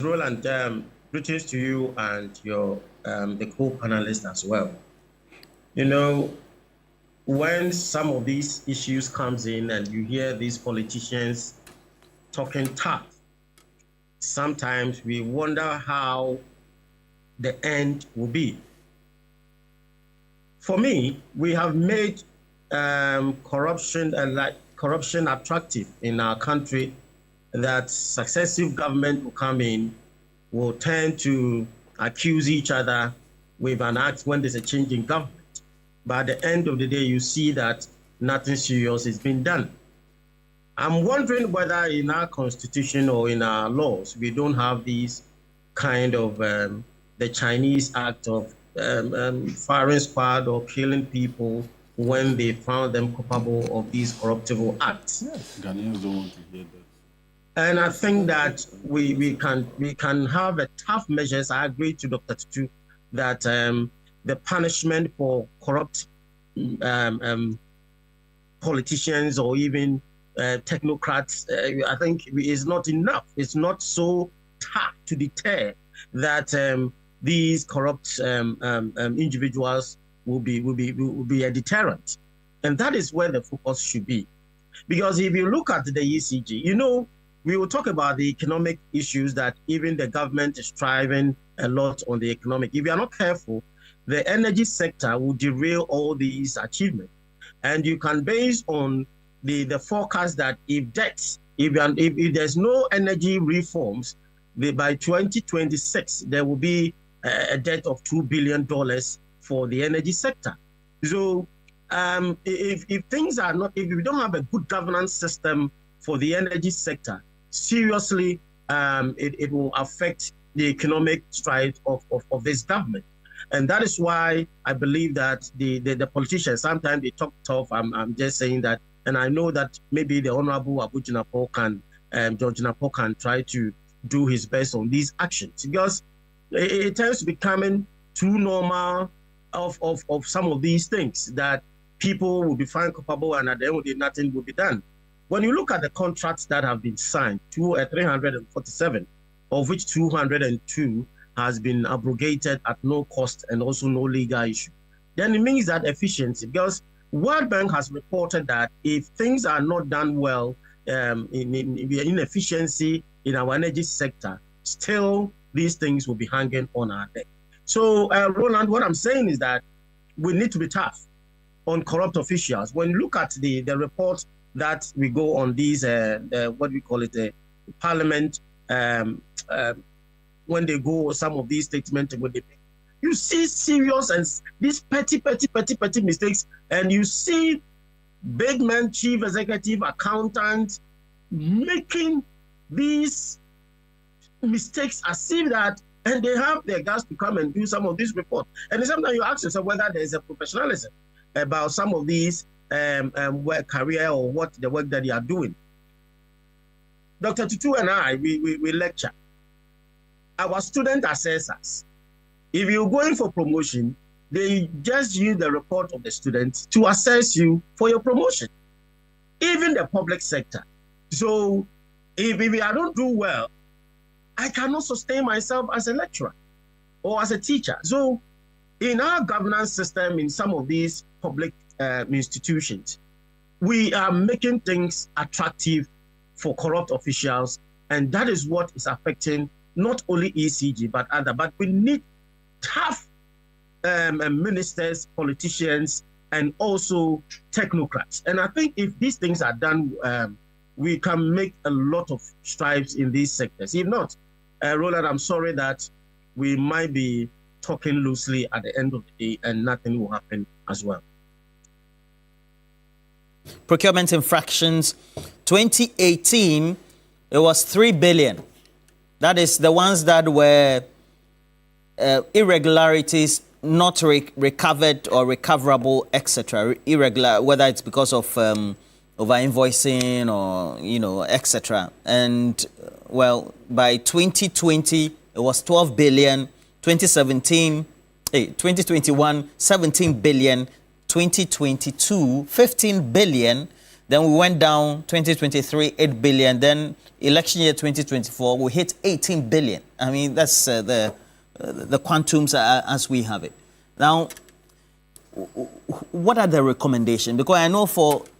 Roland, greetings to you and your the co-panelists as well. You know, when some of these issues comes in and you hear these politicians talking tough, sometimes we wonder how the end will be. For me, we have made corruption attractive in our country, that successive government will come in, will tend to accuse each other with an act when there's a change in government. But at the end of the day, you see that nothing serious is being done. I'm wondering whether in our constitution or in our laws, we don't have these kind of the Chinese act of firing squad or killing people when they found them culpable of these corruptible acts. Yes, Ghanaians don't want to hear that. And I think that we can have a tough measures. I agree to Dr. Tutu that the punishment for corrupt politicians or even technocrats, I think is not enough. It's not so tough to deter that these corrupt individuals will be a deterrent, and that is where the focus should be. Because if you look at the ECG, you know, we will talk about the economic issues that even the government is striving a lot on the economic. If you are not careful, the energy sector will derail all these achievements. And you can base on the forecast that if there's no energy reforms, by 2026, there will be a debt of $2 billion for the energy sector. So if things are not, if we don't have a good governance system for the energy sector, seriously, it will affect the economic strides of this government. And that is why I believe that the politicians, sometimes they talk tough. I'm just saying that, and I know that maybe the Honorable Abu Jinapo George Jinapo can try to do his best on these actions, because it tends to be coming too normal of some of these things that people will be found culpable, and at the end of the day, nothing will be done. When you look at the contracts that have been signed, 347, of which 202 has been abrogated at no cost and also no legal issue, then it means that efficiency, because World Bank has reported that if things are not done well, in inefficiency in our energy sector, still these things will be hanging on our neck. So, Roland, what I'm saying is that we need to be tough on corrupt officials. When you look at the report that we go on these, what we call it, parliament, when they go some of these statements, when they make, you see serious and these petty mistakes, and you see big man, chief executive, accountant making these mistakes as if that, and they have their guys to come and do some of these reports. And sometimes you ask yourself whether there is a professionalism about some of these work career or what the work that they are doing. Dr. Tutu and I, we lecture. Our student assessors, if you're going for promotion, they just use the report of the students to assess you for your promotion, even the public sector. So if I don't do well, I cannot sustain myself as a lecturer or as a teacher. So in our governance system, in some of these public institutions, we are making things attractive for corrupt officials, and that is what is affecting not only ECG but other. But we need tough ministers, politicians, and also technocrats. And I think if these things are done, we can make a lot of strides in these sectors. If not, Roland, I'm sorry that we might be talking loosely at the end of the day and nothing will happen as well. Procurement infractions, 2018, it was 3 billion. That is the ones that were irregularities not recovered or recoverable, etc. Irregular, whether it's because of over invoicing or, you know, etc. And well, by 2020, it was 12 billion. 2017, 2021, 17 billion. 2022, 15 billion. Then we went down 2023, 8 billion. Then election year 2024, we hit 18 billion. I mean, that's the quantums as we have it. Now, what are the recommendations? Because I know for